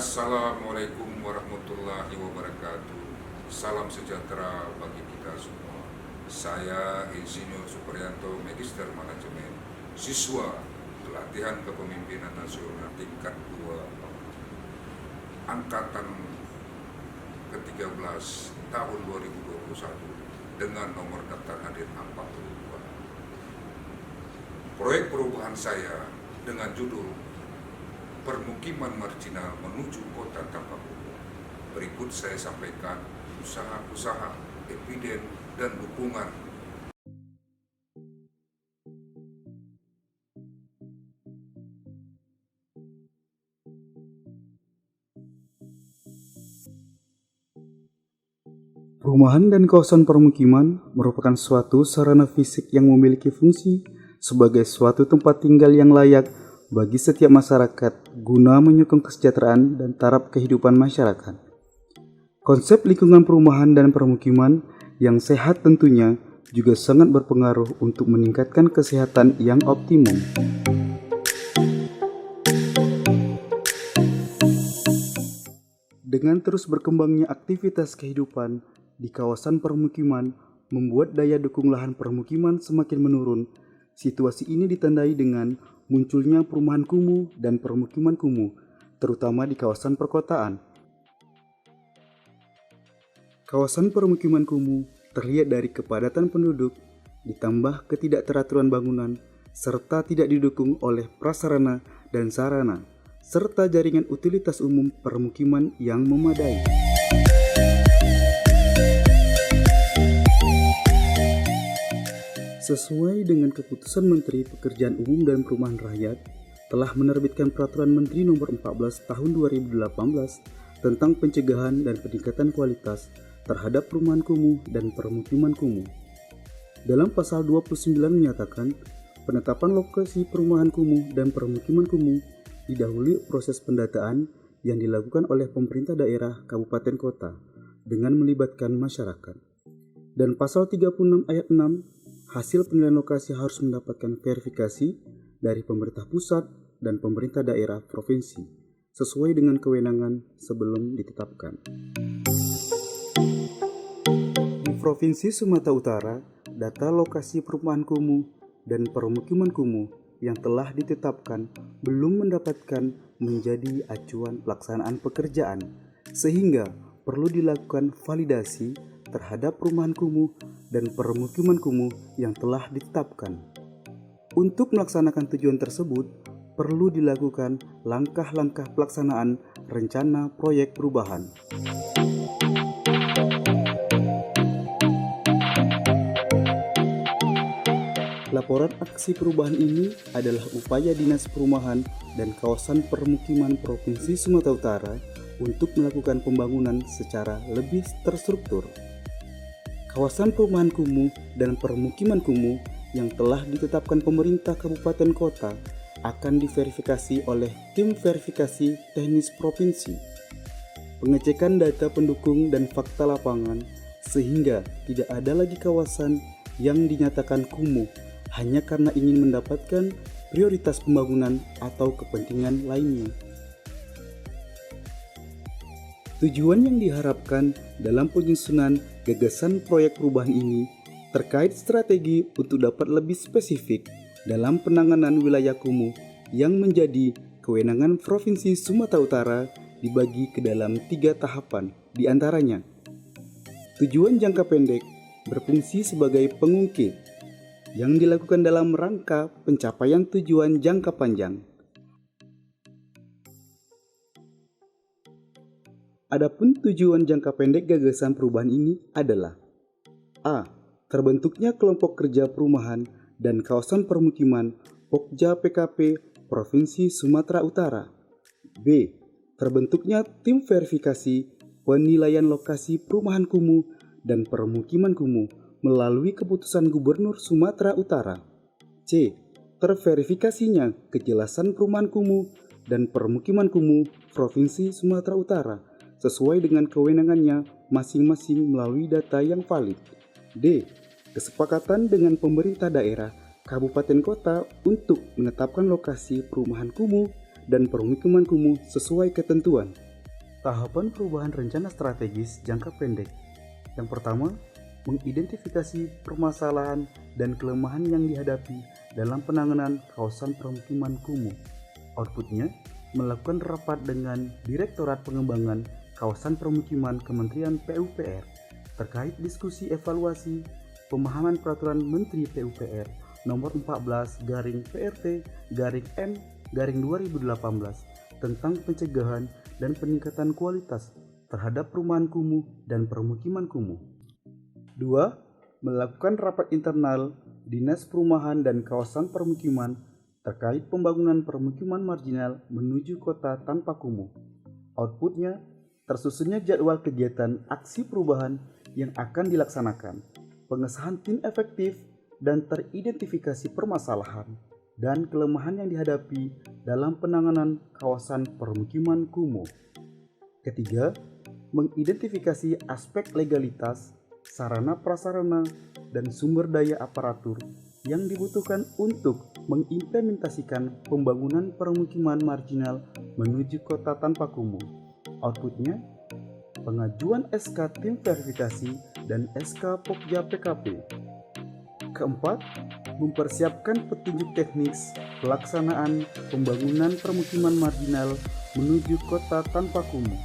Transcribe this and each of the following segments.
Assalamualaikum warahmatullahi wabarakatuh. Salam sejahtera bagi kita semua. Saya Insinyur Supriyanto, Magister Manajemen, siswa pelatihan kepemimpinan nasional tingkat 2 angkatan ke-13 tahun 2021 dengan nomor daftar hadir 42. Proyek perubahan saya dengan judul Permukiman Marginal Menuju Kota Tanpa Kumuh. Berikut saya sampaikan usaha-usaha, eviden, dan dukungan. Perumahan dan kawasan permukiman merupakan suatu sarana fisik yang memiliki fungsi sebagai suatu tempat tinggal yang layak bagi setiap masyarakat guna menyokong kesejahteraan dan taraf kehidupan masyarakat. Konsep lingkungan perumahan dan permukiman yang sehat tentunya juga sangat berpengaruh untuk meningkatkan kesehatan yang optimum. Dengan terus berkembangnya aktivitas kehidupan di kawasan permukiman membuat daya dukung lahan permukiman semakin menurun. Situasi ini ditandai dengan munculnya perumahan kumuh dan permukiman kumuh, terutama di kawasan perkotaan. Kawasan permukiman kumuh terlihat dari kepadatan penduduk, ditambah ketidakteraturan bangunan, serta tidak didukung oleh prasarana dan sarana, serta jaringan utilitas umum permukiman yang memadai. Sesuai dengan keputusan Menteri Pekerjaan Umum dan Perumahan Rakyat telah menerbitkan Peraturan Menteri Nomor 14 Tahun 2018 tentang pencegahan dan peningkatan kualitas terhadap perumahan kumuh dan permukiman kumuh. Dalam pasal 29 menyatakan, penetapan lokasi perumahan kumuh dan permukiman kumuh didahului proses pendataan yang dilakukan oleh pemerintah daerah kabupaten kota dengan melibatkan masyarakat. Dan pasal 36 ayat 6, hasil penilaian lokasi harus mendapatkan verifikasi dari pemerintah pusat dan pemerintah daerah provinsi sesuai dengan kewenangan sebelum ditetapkan. Di Provinsi Sumatera Utara, data lokasi perumahan kumuh dan permukiman kumuh yang telah ditetapkan belum mendapatkan menjadi acuan pelaksanaan pekerjaan, sehingga perlu dilakukan validasi terhadap perumahan kumuh dan permukiman kumuh yang telah ditetapkan. Untuk melaksanakan tujuan tersebut, perlu dilakukan langkah-langkah pelaksanaan rencana proyek perubahan. Laporan aksi perubahan ini adalah upaya Dinas Perumahan dan Kawasan Permukiman Provinsi Sumatera Utara untuk melakukan pembangunan secara lebih terstruktur. Kawasan perumahan kumuh dan permukiman kumuh yang telah ditetapkan pemerintah kabupaten kota akan diverifikasi oleh tim verifikasi teknis provinsi. Pengecekan data pendukung dan fakta lapangan sehingga tidak ada lagi kawasan yang dinyatakan kumuh hanya karena ingin mendapatkan prioritas pembangunan atau kepentingan lainnya. Tujuan yang diharapkan dalam penyusunan gagasan proyek perubahan ini terkait strategi untuk dapat lebih spesifik dalam penanganan wilayah kumuh yang menjadi kewenangan Provinsi Sumatera Utara dibagi ke dalam 3 tahapan, di antaranya tujuan jangka pendek berfungsi sebagai pengungkit yang dilakukan dalam rangka pencapaian tujuan jangka panjang. Adapun tujuan jangka pendek gagasan perubahan ini adalah A. Terbentuknya kelompok kerja perumahan dan kawasan permukiman Pokja PKP Provinsi Sumatera Utara. B. Terbentuknya tim verifikasi penilaian lokasi perumahan kumuh dan permukiman kumuh melalui keputusan Gubernur Sumatera Utara. C. Terverifikasinya kejelasan perumahan kumuh dan permukiman kumuh Provinsi Sumatera Utara sesuai dengan kewenangannya masing-masing melalui data yang valid. D. Kesepakatan dengan pemerintah daerah, kabupaten kota untuk menetapkan lokasi perumahan kumuh dan permukiman kumuh sesuai ketentuan. Tahapan perubahan rencana strategis jangka pendek. Yang pertama, mengidentifikasi permasalahan dan kelemahan yang dihadapi dalam penanganan kawasan permukiman kumuh. Outputnya, melakukan rapat dengan Direktorat Pengembangan Kawasan Permukiman Kementerian PUPR terkait diskusi evaluasi pemahaman Peraturan Menteri PUPR Nomor 14/PRT/M/2018 tentang pencegahan dan peningkatan kualitas terhadap perumahan kumuh dan permukiman kumuh. 2. Melakukan rapat internal Dinas Perumahan dan Kawasan Permukiman terkait pembangunan permukiman marginal menuju kota tanpa kumuh. Outputnya, tersusunnya jadwal kegiatan aksi perubahan yang akan dilaksanakan, pengesahan tim efektif, dan teridentifikasi permasalahan dan kelemahan yang dihadapi dalam penanganan kawasan permukiman kumuh. Ketiga, mengidentifikasi aspek legalitas, sarana prasarana, dan sumber daya aparatur yang dibutuhkan untuk mengimplementasikan pembangunan permukiman marginal menuju kota tanpa kumuh. Outputnya, pengajuan SK tim verifikasi dan SK Pokja PKP. Keempat, mempersiapkan petunjuk teknis pelaksanaan pembangunan permukiman marginal menuju kota tanpa kumuh.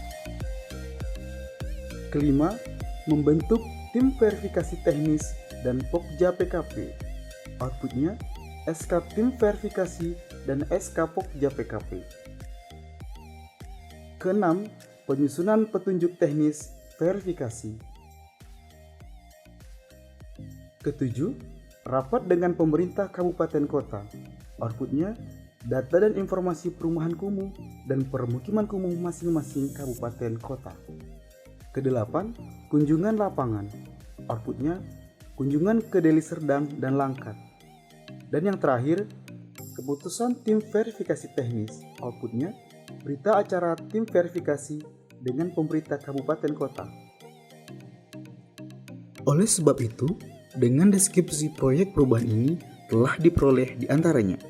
Kelima, membentuk tim verifikasi teknis dan Pokja PKP. Outputnya, SK tim verifikasi dan SK Pokja PKP. Keenam, penyusunan petunjuk teknis verifikasi. Ketujuh, rapat dengan pemerintah kabupaten kota. Outputnya, data dan informasi perumahan kumuh dan permukiman kumuh masing-masing kabupaten kota. Kedelapan, kunjungan lapangan. Outputnya, kunjungan ke Deli Serdang dan Langkat. Dan yang terakhir, keputusan tim verifikasi teknis. Outputnya, berita acara tim verifikasi dengan pemerintah kabupaten kota. Oleh sebab itu, dengan deskripsi proyek perubahan ini telah diperoleh diantaranya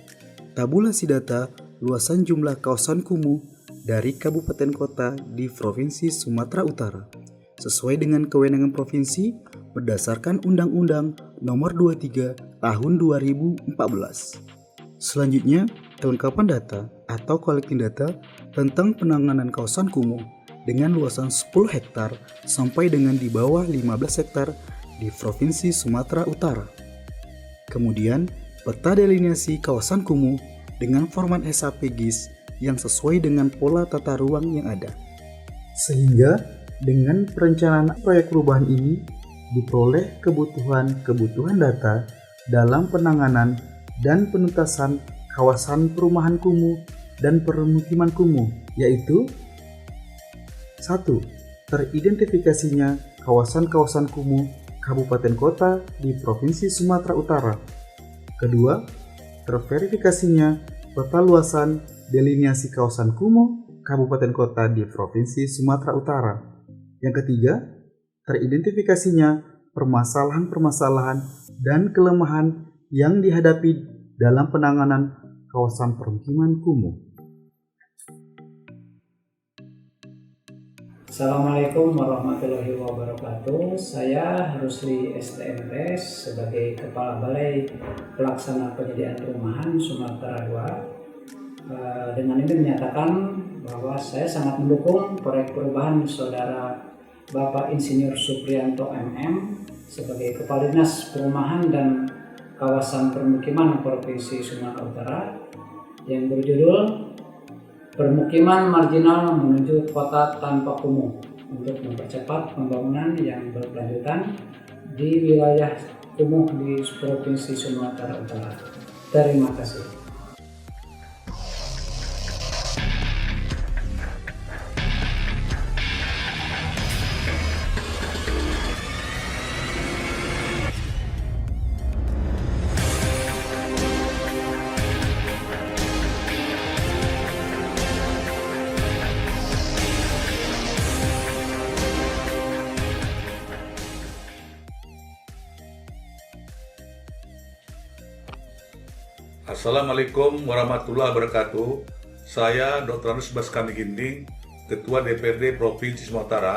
tabulasi data luasan jumlah kawasan kumuh dari kabupaten kota di Provinsi Sumatera Utara sesuai dengan kewenangan provinsi berdasarkan Undang-Undang Nomor 23 Tahun 2014. Selanjutnya, kelengkapan data atau collecting data tentang penanganan kawasan kumuh dengan luasan 10 hektar sampai dengan di bawah 15 hektar di Provinsi Sumatera Utara. Kemudian, peta delineasi kawasan kumuh dengan format SAP GIS yang sesuai dengan pola tata ruang yang ada. Sehingga, dengan perencanaan proyek perubahan ini, diperoleh kebutuhan data dalam penanganan dan penuntasan kawasan perumahan kumuh dan permukiman kumuh, yaitu 1. Teridentifikasinya kawasan-kawasan kumuh kabupaten kota di Provinsi Sumatera Utara. Kedua, terverifikasinya peta luasan delineasi kawasan kumuh kabupaten kota di Provinsi Sumatera Utara. Yang ketiga, teridentifikasinya permasalahan-permasalahan dan kelemahan yang dihadapi dalam penanganan kawasan permukiman kumuh. Assalamualaikum warahmatullahi wabarakatuh. Saya Rusli STMPS sebagai Kepala Balai Pelaksana Penyediaan Perumahan Sumatera II. Dengan ini menyatakan bahwa saya sangat mendukung proyek perubahan Saudara Bapak Insinyur Supriyanto MM sebagai Kepala Dinas Perumahan dan Kawasan Permukiman Provinsi Sumatera Utara yang berjudul Permukiman Marginal Menuju Kota Tanpa Kumuh untuk mempercepat pembangunan yang berkelanjutan di wilayah kumuh di Provinsi Sumatera Utara. Terima kasih. Assalamualaikum warahmatullahi wabarakatuh. Saya Dr. Anus Baskani Ginting, Ketua DPRD Provinsi Sumatera Utara,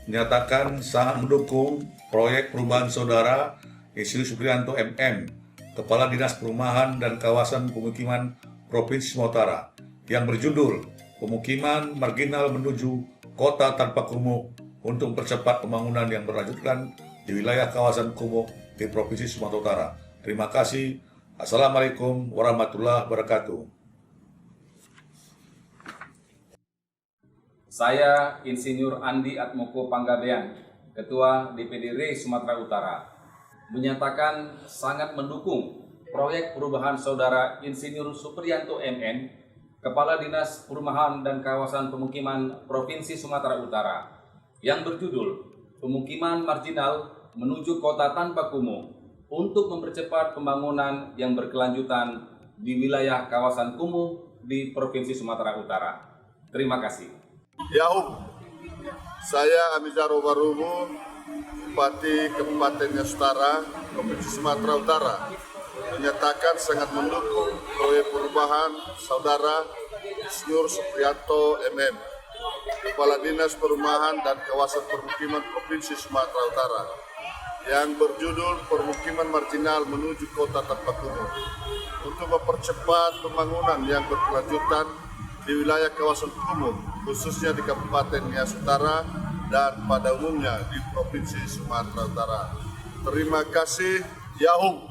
menyatakan sangat mendukung proyek perubahan saudara Insinyur Supriyanto MM, Kepala Dinas Perumahan dan Kawasan Pemukiman Provinsi Sumatera Utara, yang berjudul Pemukiman Marginal Menuju Kota Tanpa Kumuh untuk mempercepat pembangunan yang berlanjutkan di wilayah kawasan kumuh di Provinsi Sumatera Utara. Terima kasih. Assalamualaikum warahmatullahi wabarakatuh. Saya Insinyur Andi Atmoko Panggabean, Ketua DPD RI Sumatera Utara, menyatakan sangat mendukung proyek perubahan saudara Insinyur Supriyanto MN, Kepala Dinas Perumahan dan Kawasan Pemukiman Provinsi Sumatera Utara, yang berjudul Pemukiman Marginal Menuju Kota Tanpa Kumuh untuk mempercepat pembangunan yang berkelanjutan di wilayah kawasan kumuh di Provinsi Sumatera Utara. Terima kasih. Yahum, saya Amizaro Barumu, Bupati Kabupaten Nias Utara, Provinsi Sumatera Utara, menyatakan sangat mendukung proyek perubahan saudara Insinyur Supriyanto MM, Kepala Dinas Perumahan dan Kawasan Permukiman Provinsi Sumatera Utara, yang berjudul Permukiman Marginal Menuju Kota Tanpa Kumuh untuk mempercepat pembangunan yang berkelanjutan di wilayah kawasan kumuh, khususnya di Kabupaten Nias Utara dan pada umumnya di Provinsi Sumatera Utara. Terima kasih, Yahum.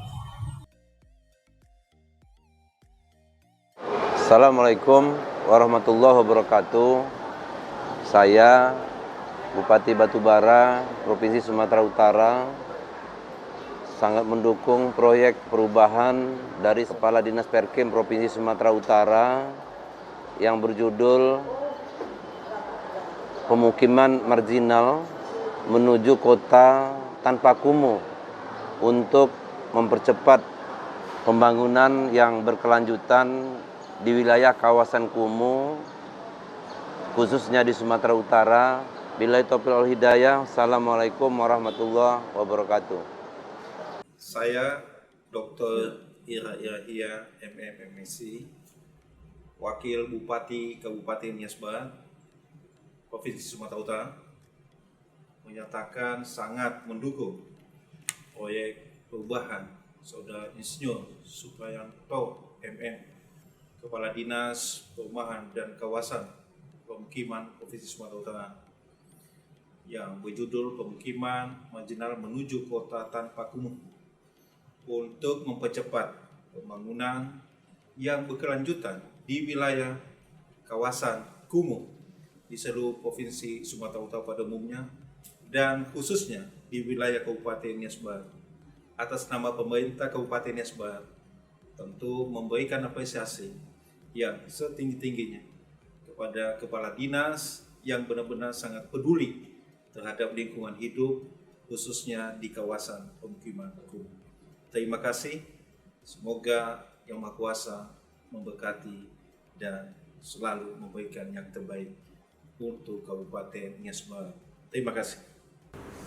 Assalamualaikum warahmatullahi wabarakatuh. Saya Bupati Batubara, Provinsi Sumatera Utara, sangat mendukung proyek perubahan dari Kepala Dinas Perkim Provinsi Sumatera Utara yang berjudul Pemukiman Marginal Menuju Kota Tanpa Kumuh untuk mempercepat pembangunan yang berkelanjutan di wilayah kawasan kumuh, khususnya di Sumatera Utara. Billahi taufiq wal hidayah. Assalamualaikum warahmatullahi wabarakatuh. Saya Dr. Ira Irahia MM MSc, Wakil Bupati Kabupaten Nias Barat, Provinsi Sumatera Utara, menyatakan sangat mendukung proyek perubahan saudara Insinyur Supriyanto MM, Kepala Dinas Perumahan dan Kawasan Pemukiman Provinsi Sumatera Utara, yang berjudul Pemukiman Marginal Menuju Kota Tanpa Kumuh untuk mempercepat pembangunan yang berkelanjutan di wilayah kawasan kumuh di seluruh Provinsi Sumatera Utara pada umumnya dan khususnya di wilayah Kabupaten Nias Barat. Atas nama pemerintah Kabupaten Nias Barat, tentu memberikan apresiasi yang setinggi-tingginya kepada Kepala Dinas yang benar-benar sangat peduli terhadap lingkungan hidup, khususnya di kawasan pemukiman kumuh. Terima kasih, semoga Yang Maha Kuasa memberkati dan selalu memberikan yang terbaik untuk Kabupaten Nias Barat. Terima kasih.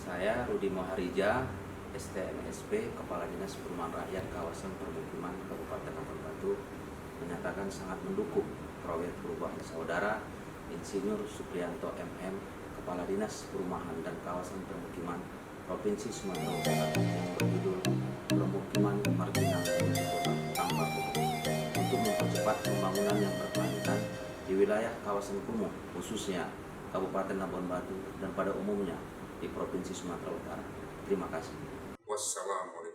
Saya Rudi Moharija, STMSP, Kepala Dinas Perumahan Rakyat Kawasan Permukiman Kabupaten Lampung Batu, menyatakan sangat mendukung proyek perubahan saudara Insinyur Supriyanto MM, Kepala Dinas Perumahan dan Kawasan Permukiman Provinsi Sumatera Utara, yang berjudul Pemukiman Marginal Menuju Kota Tanpa Kumuh untuk mempercepat pembangunan yang berkelanjutan di wilayah kawasan kumuh, khususnya Kabupaten Labuan Batu dan pada umumnya di Provinsi Sumatera Utara. Terima kasih. Wassalamualaikum.